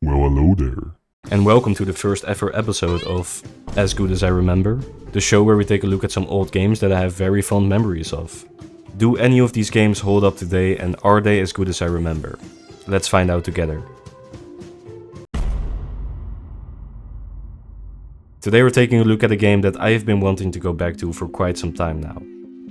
Well, hello there. And welcome to the first ever episode of As Good As I Remember, the show where we take a look at some old games that I have very fond memories of. Do any of these games hold up today, and are they as good as I remember? Let's find out together. Today we're taking a look at a game that I have been wanting to go back to for quite some time now.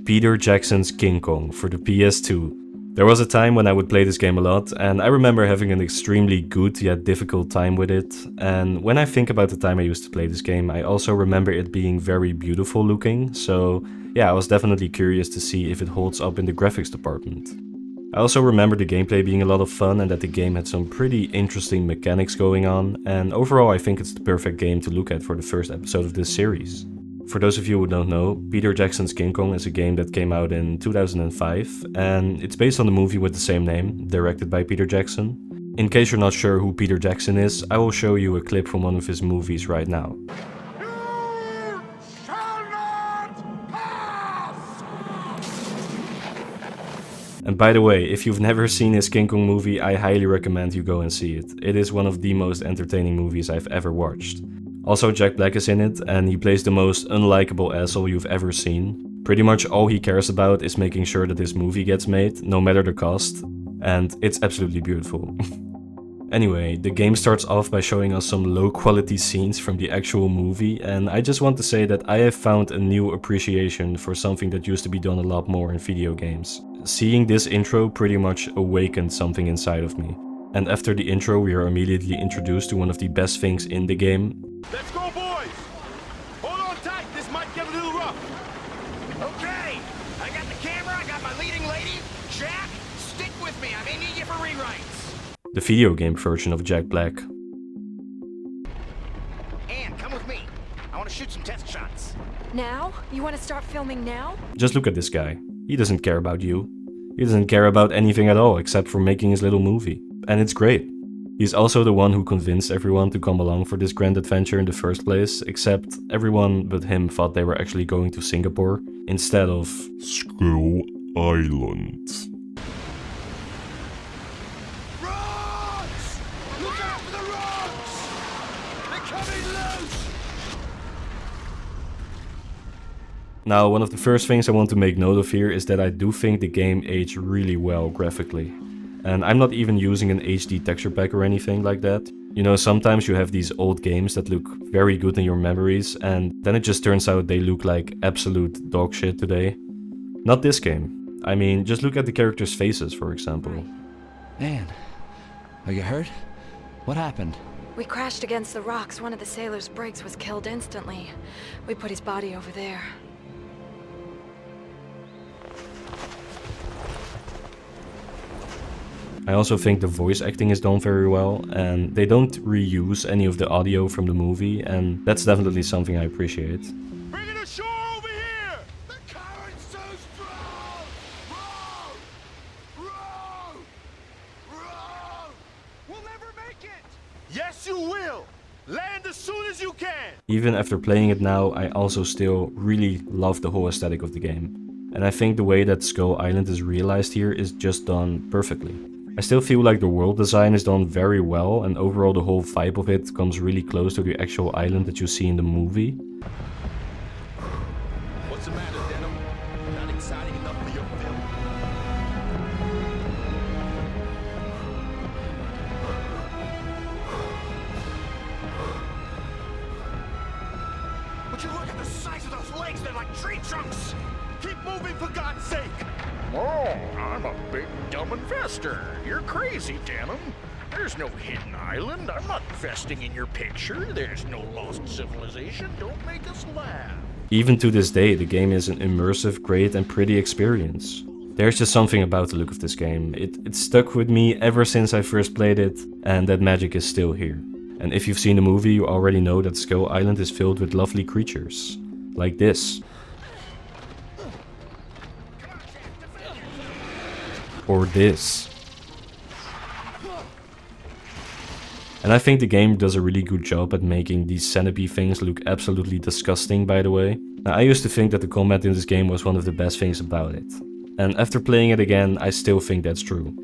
Peter Jackson's King Kong for the PS2. There was a time when I would play this game a lot, and I remember having an extremely good yet difficult time with it. And when I think about the time I used to play this game, I also remember it being very beautiful looking, so yeah, I was definitely curious to see if it holds up in the graphics department. I also remember the gameplay being a lot of fun and that the game had some pretty interesting mechanics going on, and overall I think it's the perfect game to look at for the first episode of this series. For those of you who don't know, Peter Jackson's King Kong is a game that came out in 2005, and it's based on the movie with the same name, directed by Peter Jackson. In case you're not sure who Peter Jackson is, I will show you a clip from one of his movies right now. You shall not pass! And by the way, if you've never seen his King Kong movie, I highly recommend you go and see it. It is one of the most entertaining movies I've ever watched. Also, Jack Black is in it, and he plays the most unlikable asshole you've ever seen. Pretty much all he cares about is making sure that this movie gets made, no matter the cost, and it's absolutely beautiful. Anyway, the game starts off by showing us some low quality scenes from the actual movie, and I just want to say that I have found a new appreciation for something that used to be done a lot more in video games. Seeing this intro pretty much awakened something inside of me. And after the intro, we are immediately introduced to one of the best things in the game. Let's go, boys! Hold on tight, this might get a little rough. Okay, I got the camera, I got my leading lady. Jack, stick with me, I may need you for rewrites. The video game version of Jack Black. Anne, come with me. I want to shoot some test shots. Now? You want to start filming now? Just look at this guy. He doesn't care about you. He doesn't care about anything at all except for making his little movie. And it's great. He's also the one who convinced everyone to come along for this grand adventure in the first place, except everyone but him thought they were actually going to Singapore instead of Skull Island. Rocks! Look out for the rocks! They're coming loose! Now, one of the first things I want to make note of here is that I do think the game aged really well graphically. And I'm not even using an HD texture pack or anything like that. You know, sometimes you have these old games that look very good in your memories, and then it just turns out they look like absolute dog shit today. Not this game. I mean, just look at the characters' faces, for example. Anne, are you hurt? What happened? We crashed against the rocks. One of the sailors' brakes was killed instantly. We put his body over there. I also think the voice acting is done very well, and they don't reuse any of the audio from the movie, and that's definitely something I appreciate. Bring it ashore over here! The current's so strong! Row! Row! Row! We'll never make it! Yes, you will! Land as soon as you can! Even after playing it now, I also still really love the whole aesthetic of the game. And I think the way that Skull Island is realized here is just done perfectly. I still feel like the world design is done very well, and overall the whole vibe of it comes really close to the actual island that you see in the movie. What's the matter, Denim? Not exciting enough for your film? Would you look at the size of those legs? They're like tree trunks! Keep moving, for God's sake! Oh, I'm a big dumb investor. You're crazy, Denim. There's no hidden island. I'm not investing in your picture. There's no lost civilization. Don't make us laugh. Even to this day, the game is an immersive, great and pretty experience. There's just something about the look of this game. It stuck with me ever since I first played it, and that magic is still here. And if you've seen the movie, you already know that Skull Island is filled with lovely creatures. Like this. Or this. And I think the game does a really good job at making these centipede things look absolutely disgusting, by the way. Now, I used to think that the combat in this game was one of the best things about it. And after playing it again, I still think that's true.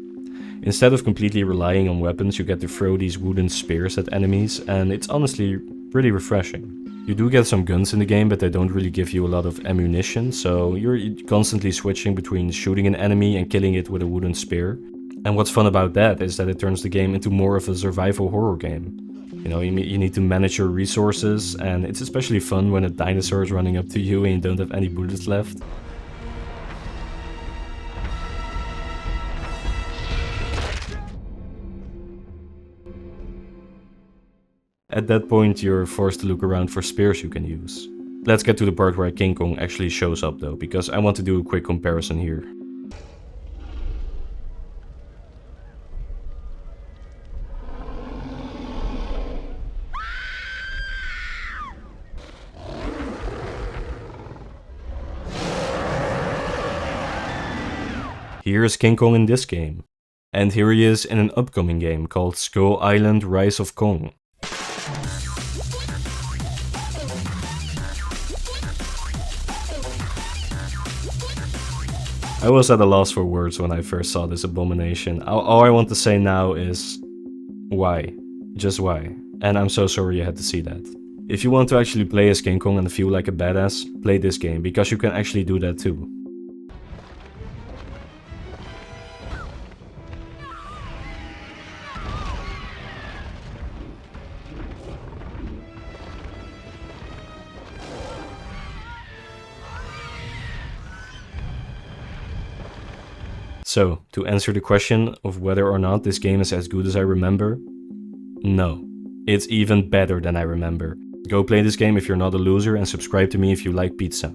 Instead of completely relying on weapons, you get to throw these wooden spears at enemies, and it's honestly pretty refreshing. You do get some guns in the game, but they don't really give you a lot of ammunition, so you're constantly switching between shooting an enemy and killing it with a wooden spear. And what's fun about that is that it turns the game into more of a survival horror game. You know, you need to manage your resources, and it's especially fun when a dinosaur is running up to you and you don't have any bullets left. At that point, you're forced to look around for spears you can use. Let's get to the part where King Kong actually shows up though, because I want to do a quick comparison here. Here's King Kong in this game. And here he is in an upcoming game called Skull Island: Rise of Kong. I was at a loss for words when I first saw this abomination. All I want to say now is, why? Just why? And I'm so sorry you had to see that. If you want to actually play as King Kong and feel like a badass, play this game, because you can actually do that too. So, to answer the question of whether or not this game is as good as I remember, no. It's even better than I remember. Go play this game if you're not a loser and subscribe to me if you like pizza.